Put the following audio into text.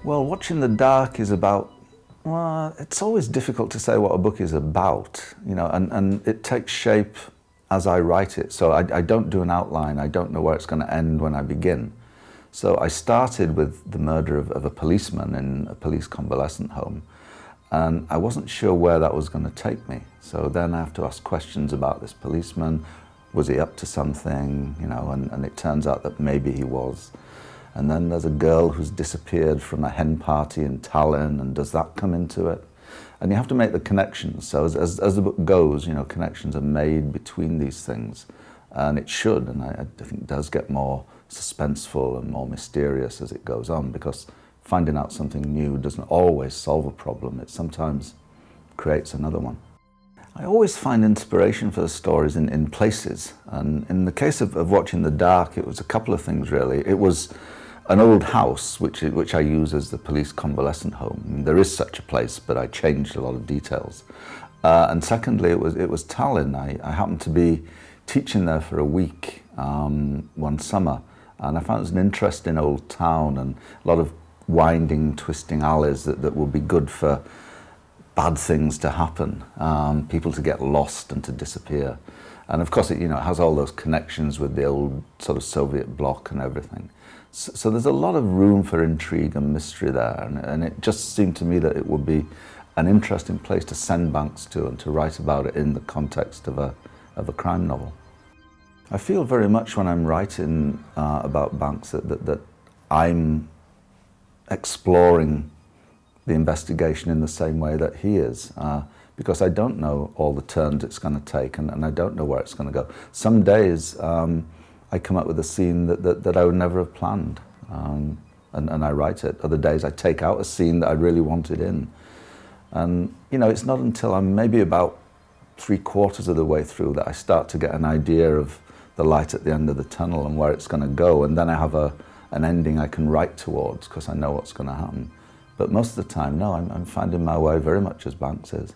Well, Watching the Dark is about, well, it's always difficult to say what a book is about, you know, and it takes shape as I write it. So I don't do an outline. I don't know where it's going to end when I begin. So I started with the murder of a policeman in a police convalescent home, and I wasn't sure where that was going to take me. So then I have to ask questions about this policeman. Was he up to something, you know, and it turns out that maybe he was. And then there's a girl who's disappeared from a hen party in Tallinn, and does that come into it? And you have to make the connections. So as the book goes, you know, connections are made between these things. And it should, and I think it does get more suspenseful and more mysterious as it goes on, because finding out something new doesn't always solve a problem. It sometimes creates another one. I always find inspiration for the stories in places. And in the case of Watching the Dark, it was a couple of things really. It was an old house, which I use as the police convalescent home. I mean, there is such a place, but I changed a lot of details. And secondly, it was Tallinn. I happened to be teaching there for a week one summer, and I found it was an interesting old town and a lot of winding, twisting alleys that would be good for bad things to happen, people to get lost and to disappear. And of course, it has all those connections with the old sort of Soviet bloc and everything. So there's a lot of room for intrigue and mystery there, and it just seemed to me that it would be an interesting place to send Banks to and to write about it in the context of a crime novel. I feel very much when I'm writing about Banks that I'm exploring the investigation in the same way that he is, because I don't know all the turns it's going to take, and I don't know where it's going to go. Some days I come up with a scene that I would never have planned, and I write it. Other days I take out a scene that I really wanted in. And it's not until I'm maybe about 3/4 of the way through that I start to get an idea of the light at the end of the tunnel and where it's going to go, and then I have an ending I can write towards because I know what's going to happen. But most of the time, no, I'm finding my way very much as Banks is.